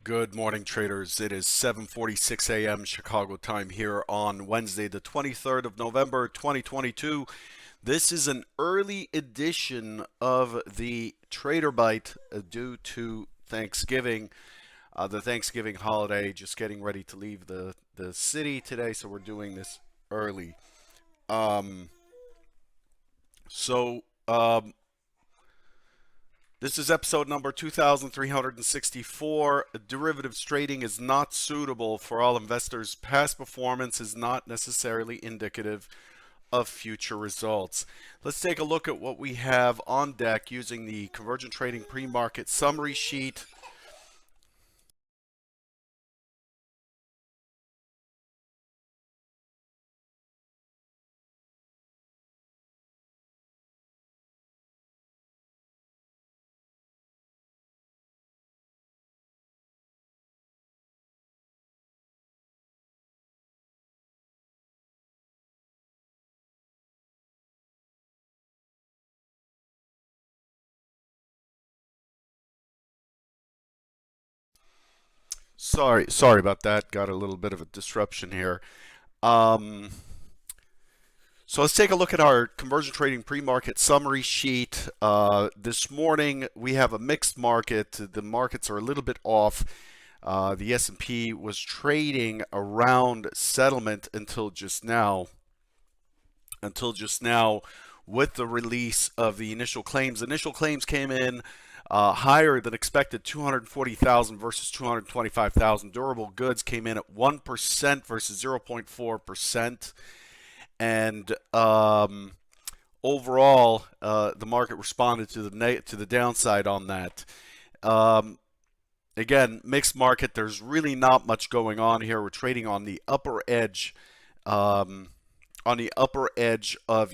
Good morning, traders. It is 7:46 a.m. Chicago time here on Wednesday, the 23rd of November, 2022. This is an early edition of the Trader Bite due to Thanksgiving, the Thanksgiving holiday. Just getting ready to leave the city today, so we're doing this early. Um, so, um, This is episode number 2364. Derivatives trading is not suitable for all investors. Past performance is not necessarily indicative of future results. Let's take a look at what we have on deck using the Convergent Trading pre-market summary sheet. Sorry about that. Got a little bit of a disruption here. Um, So let's take a look at our conversion trading pre-market summary sheet. This morning we have a mixed market. The markets are a little bit off. The S&P was trading around settlement until just now. With the release of the initial claims. Initial claims came in higher than expected, 240,000 versus 225,000. Durable goods came in at 1% versus 0.4%. And overall, the market responded to the downside on that. Again, mixed market. There's really not much going on here. We're trading on the upper edge. Of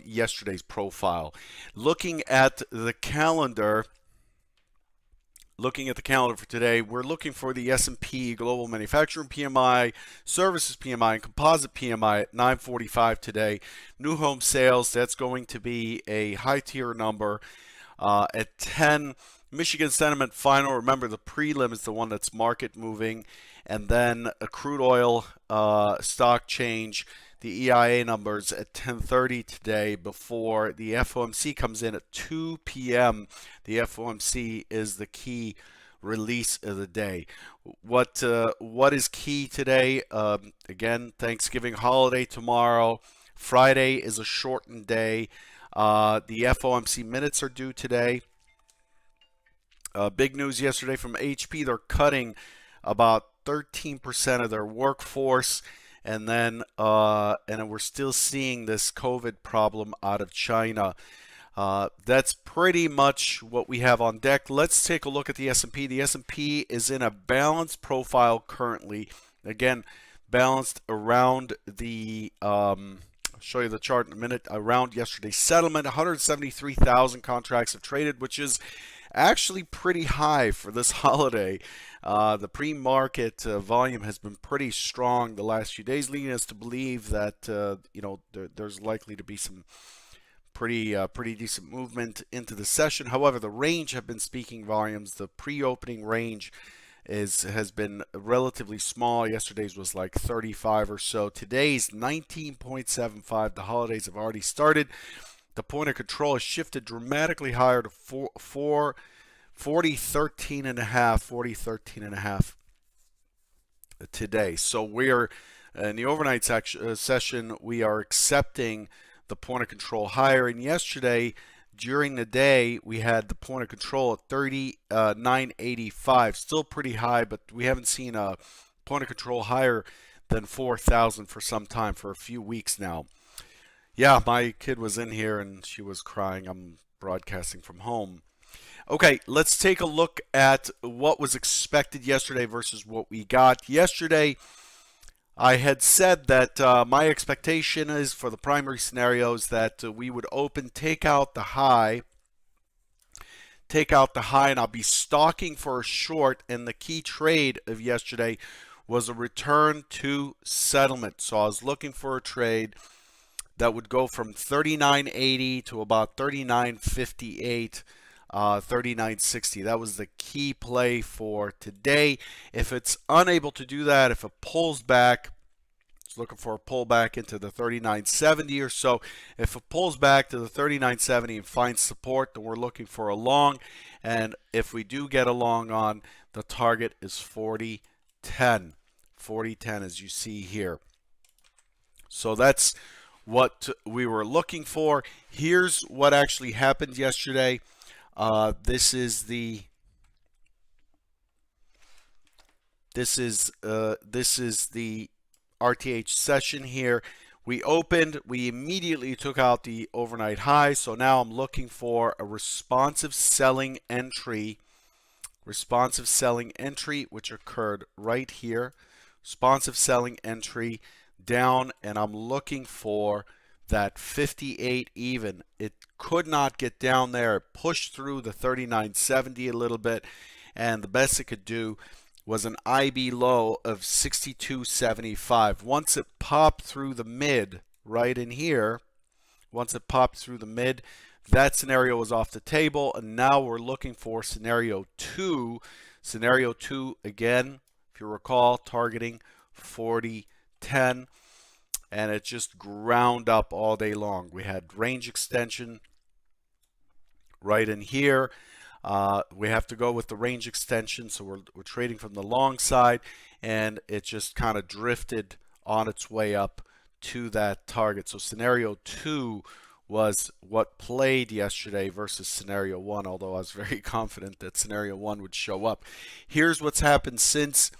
yesterday's profile. Looking at the calendar for today, we're looking for the S&P Global Manufacturing PMI, Services PMI, and Composite PMI at 9:45 today. New home sales, that's going to be a high tier number at 10. Michigan Sentiment Final, remember the prelim is the one that's market moving. And then a crude oil stock change, the EIA numbers at 10:30 today before the FOMC comes in at 2 p.m. The FOMC is the key release of the day. What is key today? Again, Thanksgiving holiday tomorrow. Friday is a shortened day. The FOMC minutes are due today. Big news yesterday from HP. They're cutting about 13% of their workforce. And then we're still seeing this COVID problem out of China. That's pretty much what we have on deck. Let's take a look at the S&P. The S&P is in a balanced profile currently. Again, balanced around the, I'll show you the chart in a minute, around yesterday's settlement. 173,000 contracts have traded, which is actually pretty high for this holiday. The pre-market volume has been pretty strong the last few days, leading us to believe that there's likely to be some pretty decent movement into the session. However, the range have been speaking volumes. The pre-opening range has been relatively small. Yesterday's was like 35 or so. Today's 19.75. The holidays have already started. The point of control has shifted dramatically higher to 40.13 and a half, 40.13 and a half today. So we're in the overnight session. We are accepting the point of control higher. And yesterday, during the day, we had the point of control at 39.85, still pretty high, but we haven't seen a point of control higher than 4,000 for some time, for a few weeks now. Yeah, my kid was in here and she was crying. I'm broadcasting from home. Okay, let's take a look at what was expected yesterday versus what we got. Yesterday, I had said that my expectation is for the primary scenarios that we would open, take out the high, and I'll be stalking for a short. And the key trade of yesterday was a return to settlement. So I was looking for a trade that would go from 39.80 to about 39.58 39.60. That was the key play for today. If it's unable to do that, if it pulls back, it's looking for a pullback into the 39.70 or so. If it pulls back to the 39.70 and finds support, then we're looking for a long. And if we do get a long on, the target is 40.10. 40.10 as you see here. So that's what we were looking for. Here's what actually happened yesterday. This is the RTH session here. We opened, we immediately took out the overnight high. So now I'm looking for a responsive selling entry, which occurred right here. Responsive selling entry down, and I'm looking for that 58 even. It could not get down there. It pushed through the 39.70 a little bit, and the best it could do was an IB low of 62.75. Once it popped through the mid right in here, that scenario was off the table, and now we're looking for scenario 2. Scenario 2, again, if you recall, targeting 40.10, and it just ground up all day long. We had range extension right in here. We have to go with the range extension, so we're trading from the long side, and it just kind of drifted on its way up to that target. So scenario 2 was what played yesterday versus scenario 1, although I was very confident that scenario 1 would show up. Here's what's happened since.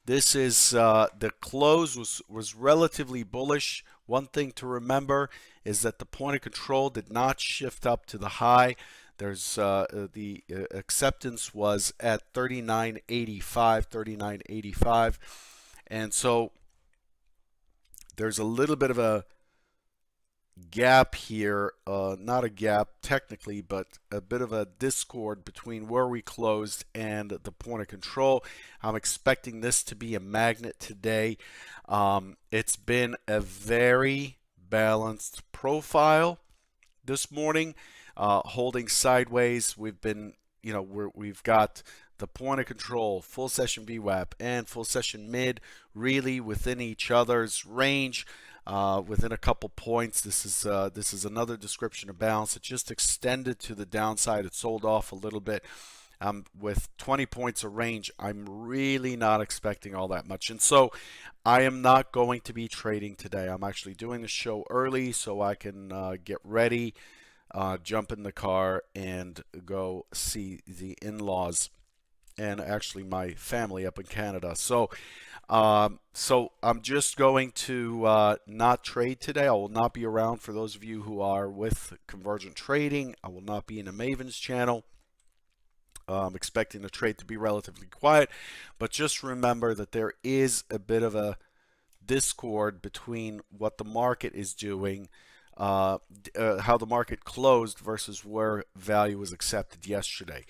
This is the close was relatively bullish. One thing to remember is that the point of control did not shift up to the high. There's the acceptance was at 39.85, and so there's a little bit of a gap here, not a gap technically, but a bit of a discord between where we closed and the point of control. I'm expecting this to be a magnet today. It's been a very balanced profile this morning, holding sideways. We've been, we've got the point of control, full session VWAP, and full session mid really within each other's range. Within a couple points. This is another description of balance. It just extended to the downside. It sold off a little bit. With 20 points of range, I'm really not expecting all that much. And so I am not going to be trading today. I'm actually doing the show early so I can get ready, jump in the car, and go see the in-laws and actually my family up in Canada. So I'm just going to not trade today. I will not be around for those of you who are with Convergent Trading. I will not be in a Maven's channel. I'm expecting the trade to be relatively quiet, but just remember that there is a bit of a discord between what the market is doing, how the market closed versus where value was accepted yesterday.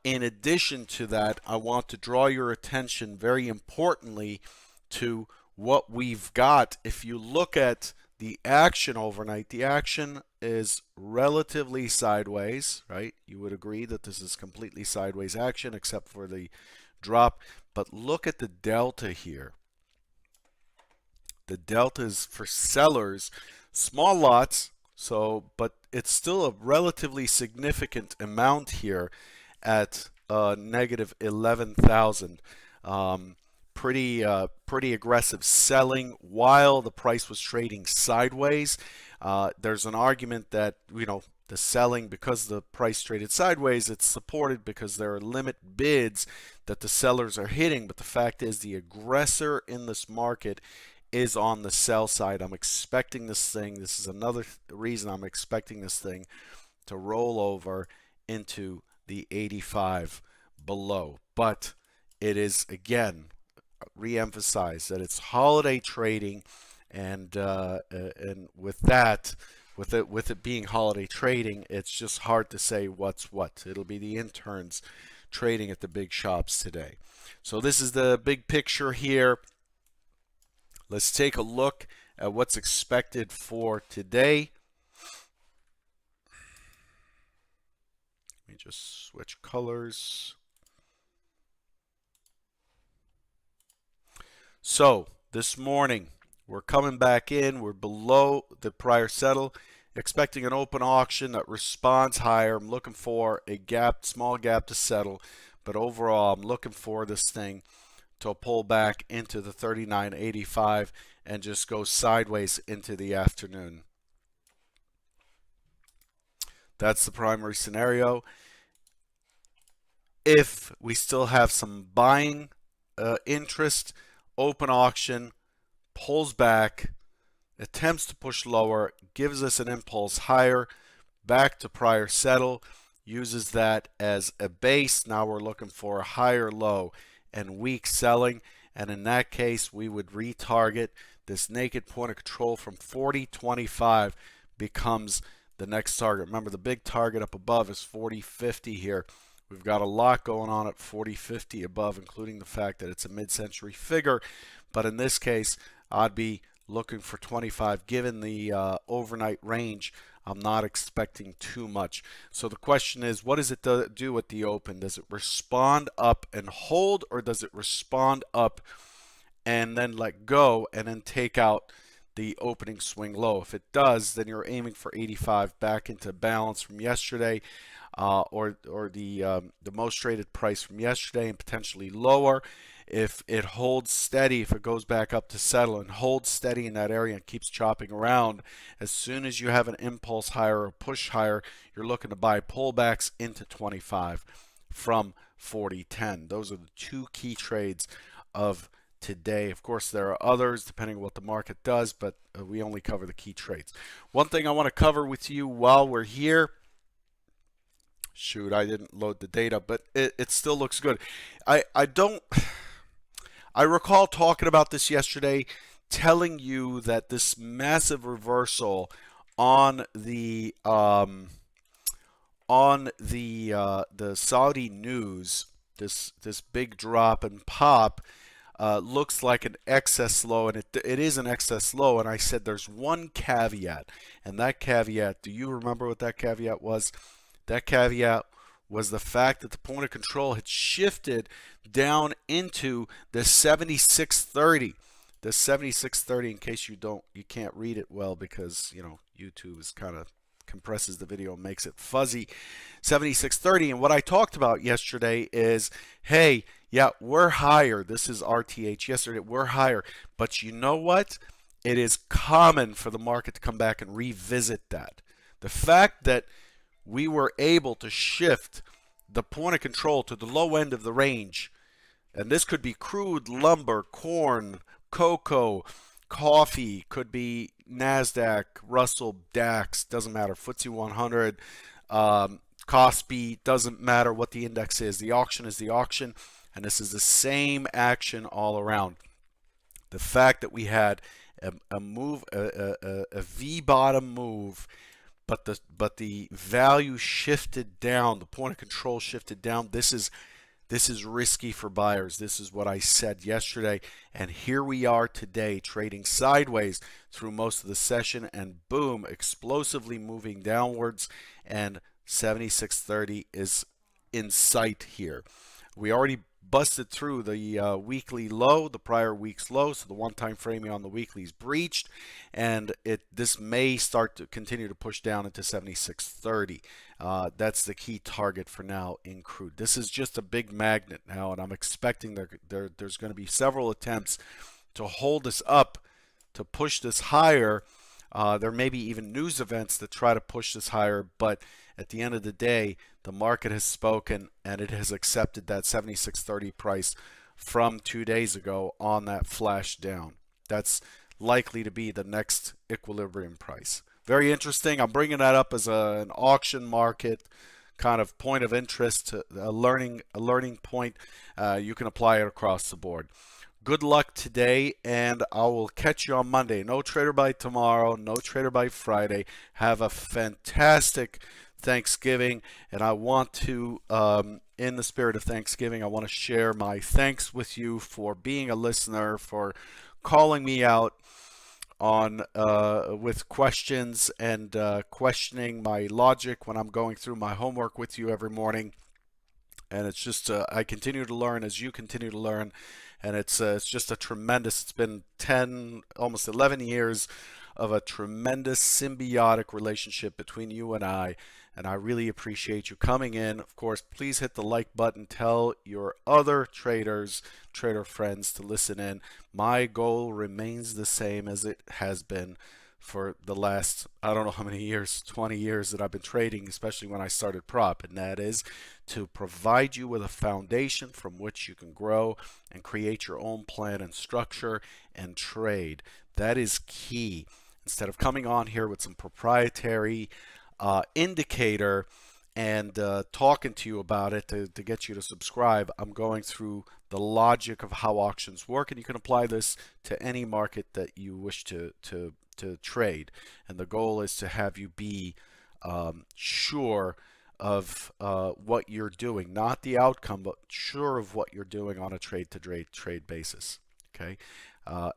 In addition to that, I want to draw your attention very importantly to what we've got. If you look at the action overnight, the action is relatively sideways, right? You would agree that this is completely sideways action except for the drop. But look at the delta here. The delta is for sellers, small lots, but it's still a relatively significant amount here at negative 11,000. Pretty aggressive selling while the price was trading sideways. There's an argument that the selling, because the price traded sideways, it's supported because there are limit bids that the sellers are hitting. But the fact is, the aggressor in this market is on the sell side. I'm expecting this thing. This is another reason I'm expecting this thing to roll over into the 85 below. But it is, again, re-emphasize that it's holiday trading, and with that, with it being holiday trading, it's just hard to say what's what. It'll be the interns trading at the big shops today. So this is the big picture here. Let's take a look at what's expected for today. Let me me just switch colors. So this morning, we're coming back in. We're below the prior settle, expecting an open auction that responds higher. I'm looking for a gap, small gap to settle, but overall, I'm looking for this thing to pull back into the 39.85 and just go sideways into the afternoon. That's the primary scenario. If we still have some buying interest, open auction, pulls back, attempts to push lower, gives us an impulse higher, back to prior settle, uses that as a base. Now we're looking for a higher low and weak selling, and in that case we would retarget this naked point of control from 40.25 becomes the next target. Remember, the big target up above is 40.50 here. We've got a lot going on at 40.50 above, including the fact that it's a mid-century figure, but in this case I'd be looking for 25. Given the overnight range, I'm not expecting too much. So the question is, what does it do at the open? Does it respond up and hold, or does it respond up and then let go and then take out the opening swing low? If it does, then you're aiming for 85 back into balance from yesterday, or the most traded price from yesterday, and potentially lower. If it holds steady, if it goes back up to settle and holds steady in that area and keeps chopping around, as soon as you have an impulse higher or push higher, you're looking to buy pullbacks into 25 from 40.10. Those are the two key trades of today. Of course, there are others depending on what the market does, but we only cover the key trades. One thing I want to cover with you while we're here, shoot, I didn't load the data, but it still looks good. I recall talking about this yesterday, telling you that this massive reversal on the Saudi news, this big drop and pop, looks like an excess low, and it is an excess low. And I said there's one caveat, and that caveat, do you remember what that caveat was? That caveat was the fact that the point of control had shifted down into the 76.30. The 76.30, in case you can't read it well, because YouTube is kind of compresses the video and makes it fuzzy. 76.30. And what I talked about yesterday is, hey, yeah, we're higher. This is RTH yesterday. We're higher. But you know what? It is common for the market to come back and revisit that. The fact that we were able to shift the point of control to the low end of the range, and this could be crude, lumber, corn, cocoa, coffee, could be NASDAQ, Russell, DAX, doesn't matter, FTSE 100, KOSPI, doesn't matter what the index is. The auction is the auction, and this is the same action all around. The fact that we had a move, a V-bottom move, but the value shifted down, the point of control shifted down. This is risky for buyers. This is what I said yesterday, and here we are today, trading sideways through most of the session, and boom, explosively moving downwards, and 76.30 is in sight here. We already busted through the weekly low, the prior week's low, so the one-time framing on the weekly is breached, and this may start to continue to push down into 76.30. That's the key target for now in crude. This is just a big magnet now, and I'm expecting there's going to be several attempts to hold this up, to push this higher. There may be even news events that try to push this higher, but at the end of the day, the market has spoken, and it has accepted that 76.30 price from 2 days ago on that flash down. That's likely to be the next equilibrium price. Very interesting. I'm bringing that up as an auction market kind of point of interest, a learning point. You can apply it across the board. Good luck today, and I will catch you on Monday. No Trader Bite tomorrow, no Trader Bite Friday. Have a fantastic Thanksgiving, and I want to, in the spirit of Thanksgiving, I want to share my thanks with you for being a listener, for calling me out on with questions and questioning my logic when I'm going through my homework with you every morning. And it's just I continue to learn as you continue to learn, and it's just a tremendous. It's been 10, almost 11 years of a tremendous symbiotic relationship between you and I really appreciate you coming in. Of course, please hit the like button. Tell your other traders, trader friends to listen in. My goal remains the same as it has been for the last, I don't know how many years, 20 years that I've been trading, especially when I started prop, and that is to provide you with a foundation from which you can grow and create your own plan and structure and trade. That is key. Instead of coming on here with some proprietary indicator and talking to you about it to get you to subscribe, I'm going through the logic of how auctions work, and you can apply this to any market that you wish to trade. And the goal is to have you be sure of what you're doing, not the outcome, but sure of what you're doing on a trade to trade basis. Okay.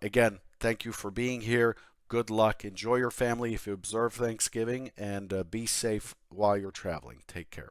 Again, thank you for being here. Good luck. Enjoy your family if you observe Thanksgiving, and be safe while you're traveling. Take care.